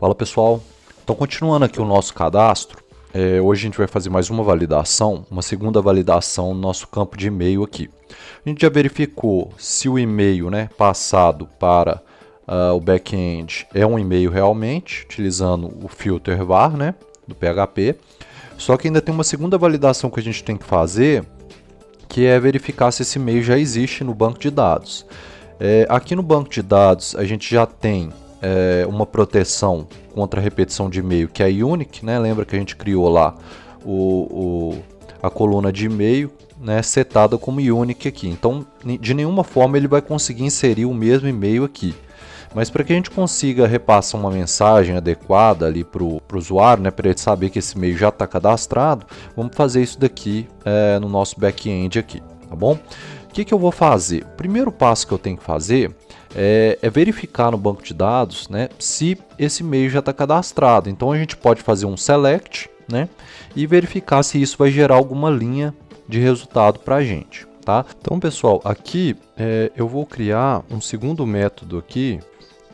Fala pessoal, então continuando aqui o nosso cadastro, hoje a gente vai fazer mais uma validação, uma segunda validação no nosso campo de e-mail aqui. A gente já verificou se o e-mail passado para o back-end é um e-mail realmente, utilizando o filter var do PHP, só que ainda tem uma segunda validação que a gente tem que fazer, que é verificar se esse e-mail já existe no banco de dados. Aqui no banco de dados a gente já tem uma proteção contra a repetição de e-mail, que é a Unique, lembra que a gente criou lá a coluna de e-mail setada como Unique aqui. Então, de nenhuma forma ele vai conseguir inserir o mesmo e-mail aqui. Mas para que a gente consiga repassar uma mensagem adequada ali para o usuário, para ele saber que esse e-mail já está cadastrado, vamos fazer isso daqui no nosso back-end aqui, tá bom? O que eu vou fazer? O primeiro passo que eu tenho que fazer é verificar no banco de dados se esse e-mail já está cadastrado. Então a gente pode fazer um select e verificar se isso vai gerar alguma linha de resultado para a gente. Tá? Então pessoal, aqui eu vou criar um segundo método aqui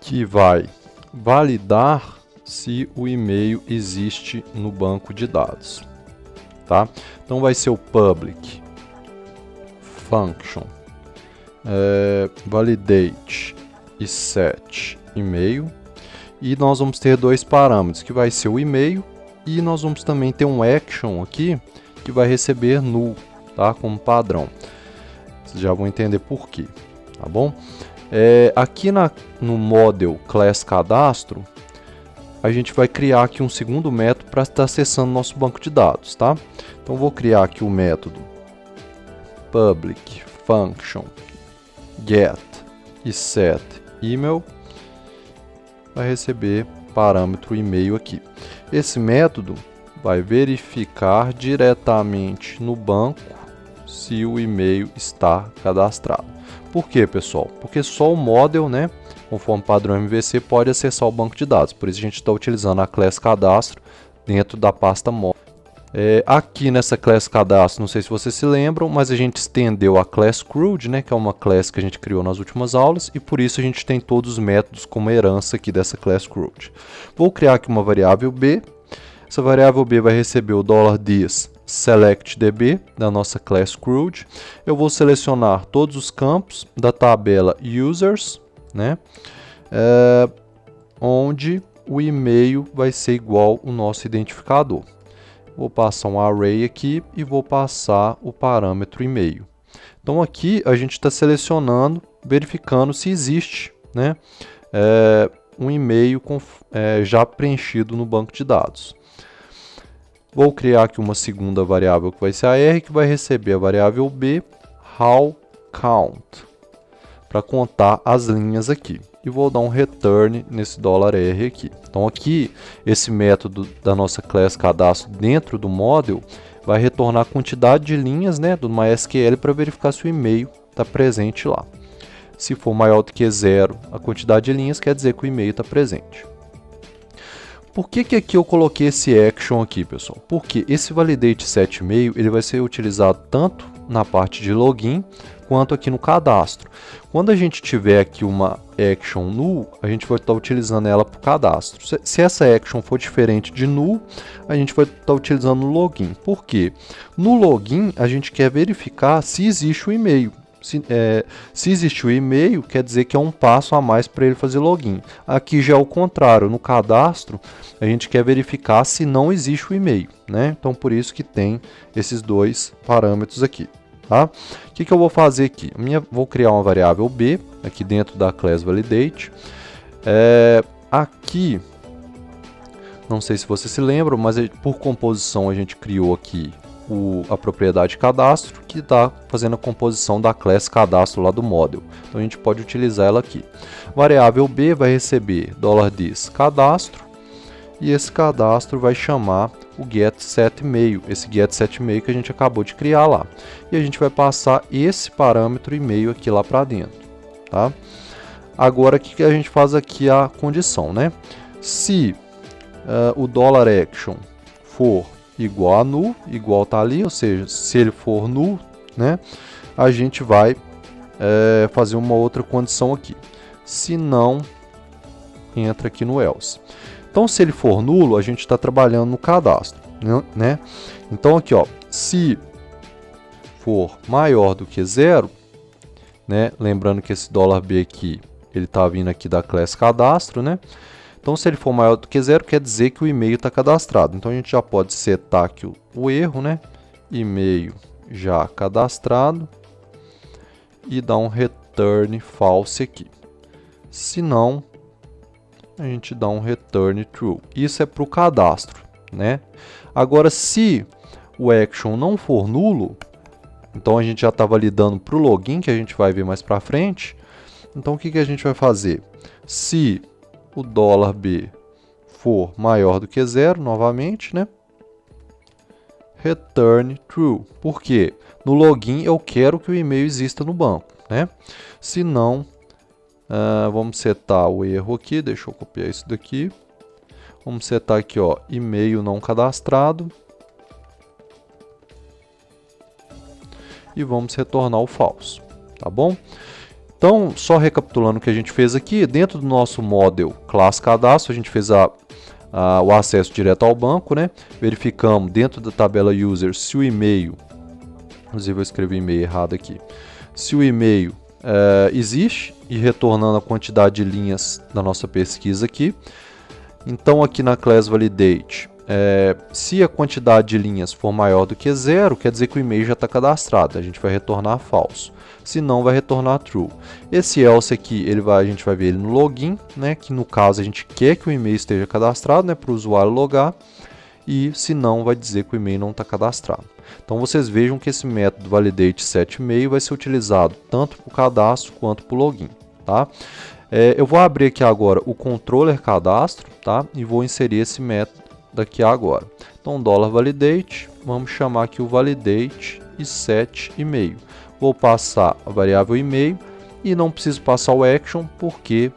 que vai validar se o e-mail existe no banco de dados. Tá? Então vai ser o public function validate e set e-mail, e nós vamos ter dois parâmetros, que vai ser o e-mail, e nós vamos também ter um action aqui que vai receber null, tá? Como padrão. Vocês já vão entender por quê, tá bom? Aqui no model class cadastro, a gente vai criar aqui um segundo método para estar acessando nosso banco de dados, tá? Então vou criar aqui o método public function get e set email, vai receber parâmetro e-mail aqui. Esse método vai verificar diretamente no banco se o e-mail está cadastrado. Por quê, pessoal? Porque só o model, conforme padrão MVC, pode acessar o banco de dados. Por isso a gente está utilizando a class cadastro dentro da pasta model. Aqui nessa class cadastro, não sei se vocês se lembram, mas a gente estendeu a class CRUD, que é uma class que a gente criou nas últimas aulas, e por isso a gente tem todos os métodos como herança aqui dessa class CRUD. Vou criar aqui uma variável B. Essa variável B vai receber o $this selectDB da nossa class CRUD. Eu vou selecionar todos os campos da tabela users, onde o e-mail vai ser igual o nosso identificador. Vou passar um array aqui e vou passar o parâmetro e-mail. Então aqui a gente está selecionando, verificando se existe um e-mail já preenchido no banco de dados. Vou criar aqui uma segunda variável que vai ser a R, que vai receber a variável B, how count, para contar as linhas aqui. E vou dar um return nesse $R aqui. Então aqui, esse método da nossa class cadastro dentro do model vai retornar a quantidade de linhas do MySQL para verificar se o e-mail está presente lá. Se for maior do que 0 a quantidade de linhas, quer dizer que o e-mail está presente. Por que aqui eu coloquei esse action aqui, pessoal? Porque esse validate set e-mail ele vai ser utilizado tanto na parte de login quanto aqui no cadastro. Quando a gente tiver aqui uma action null, a gente vai estar utilizando ela para o cadastro. Se essa action for diferente de null, a gente vai estar utilizando o login. Por quê? No login, a gente quer verificar se existe o e-mail. Se existe o e-mail, quer dizer que é um passo a mais para ele fazer login. Aqui já é o contrário, no cadastro, a gente quer verificar se não existe o e-mail. Então, por isso que tem esses dois parâmetros aqui. Tá? O que eu vou fazer aqui? Vou criar uma variável B aqui dentro da class validate. Aqui, não sei se vocês se lembram, mas por composição a gente criou aqui a propriedade cadastro, que está fazendo a composição da class cadastro lá do model. Então a gente pode utilizar ela aqui. Variável B vai receber $this cadastro, e esse cadastro vai chamar o getSetEmail, esse getSetEmail que a gente acabou de criar lá. E a gente vai passar esse parâmetro e-mail aqui lá para dentro. Tá? Agora, o que a gente faz aqui a condição? Se o $action for igual a null, igual está ali, ou seja, se ele for null, a gente vai fazer uma outra condição aqui. Se não, entra aqui no else. Então, se ele for nulo, a gente está trabalhando no cadastro, né? Então, aqui, ó, se for maior do que 0, né? Lembrando que esse $B aqui, ele está vindo aqui da classe cadastro, né? Então, se ele for maior do que 0, quer dizer que o e-mail está cadastrado. Então, a gente já pode setar aqui o erro, né? E-mail já cadastrado e dar um return false aqui. Se não, a gente dá um return true. Isso é para o cadastro, né? Agora, se o action não for nulo, então a gente já está validando para o login, que a gente vai ver mais para frente. Então, o que a gente vai fazer? Se o $B for maior do que 0, novamente, né? Return true. Por quê? No login eu quero que o e-mail exista no banco, né? Se não, vamos setar o erro aqui, deixa eu copiar isso daqui. Vamos setar aqui, ó, e-mail não cadastrado. E vamos retornar o false, tá bom? Então, só recapitulando o que a gente fez aqui, dentro do nosso model class cadastro, a gente fez o acesso direto ao banco, né? Verificamos dentro da tabela user se o e-mail, inclusive eu escrevi e-mail errado aqui, se o e-mail existe e retornando a quantidade de linhas da nossa pesquisa aqui. Então, aqui na class validate, se a quantidade de linhas for maior do que 0, quer dizer que o e-mail já está cadastrado, a gente vai retornar falso. Se não, vai retornar true. Esse else aqui, a gente vai ver ele no login, né, que no caso a gente quer que o e-mail esteja cadastrado, né, para o usuário logar, e se não, vai dizer que o e-mail não está cadastrado. Então vocês vejam que esse método validate setEmail vai ser utilizado tanto para o cadastro quanto para o login, tá? Eu vou abrir aqui agora o controller cadastro, tá? E vou inserir esse método daqui agora. Então $validate, vamos chamar aqui o validate e setEmail. Vou passar a variável e-mail e não preciso passar o action porque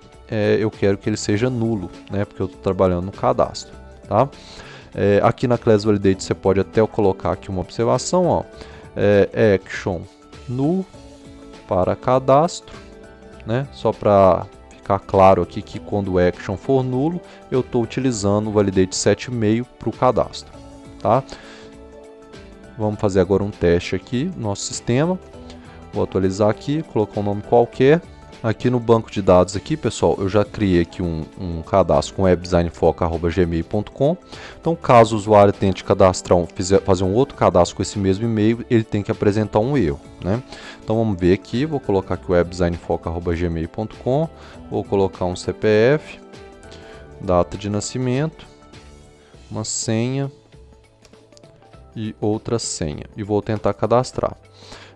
eu quero que ele seja nulo, né? Porque eu estou trabalhando no cadastro, tá? Aqui na class validate você pode até colocar aqui uma observação, ó, action null para cadastro, né? Só para ficar claro aqui que quando o action for nulo, eu estou utilizando o validate setEmail para o cadastro, tá? Vamos fazer agora um teste aqui no nosso sistema. Vou atualizar aqui, colocar um nome qualquer. Aqui no banco de dados aqui, pessoal, eu já criei aqui um cadastro com webdesignfoca@gmail.com. Então, caso o usuário tente cadastrar, fazer um outro cadastro com esse mesmo e-mail, ele tem que apresentar um erro, né? Então, vamos ver aqui, vou colocar aqui webdesignfoca@gmail.com, vou colocar um CPF, data de nascimento, uma senha e outra senha. E vou tentar cadastrar.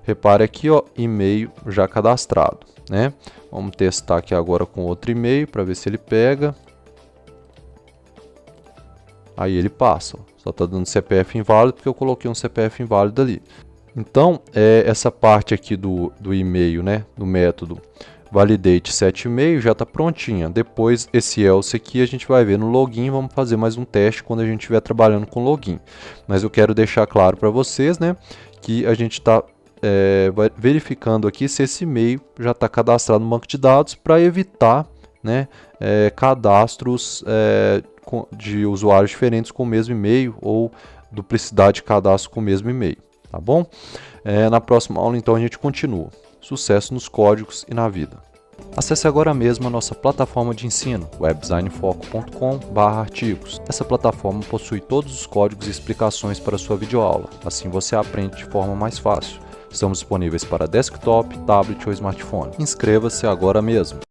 Repare aqui, ó, e-mail já cadastrado, né? Vamos testar aqui agora com outro e-mail para ver se ele pega. Aí ele passa, ó. Só está dando CPF inválido porque eu coloquei um CPF inválido ali. Então, essa parte aqui do e-mail, né, do método validate setEmail já está prontinha. Depois, esse else aqui a gente vai ver no login. Vamos fazer mais um teste quando a gente estiver trabalhando com login. Mas eu quero deixar claro para vocês, né, que a gente está verificando aqui se esse e-mail já está cadastrado no banco de dados para evitar, né, cadastros de usuários diferentes com o mesmo e-mail ou duplicidade de cadastro com o mesmo e-mail, tá bom? Na próxima aula, então, a gente continua. Sucesso nos códigos e na vida! Acesse agora mesmo a nossa plataforma de ensino, webdesignfoco.com/artigos. Essa plataforma possui todos os códigos e explicações para a sua videoaula, assim você aprende de forma mais fácil. Estamos disponíveis para desktop, tablet ou smartphone. Inscreva-se agora mesmo!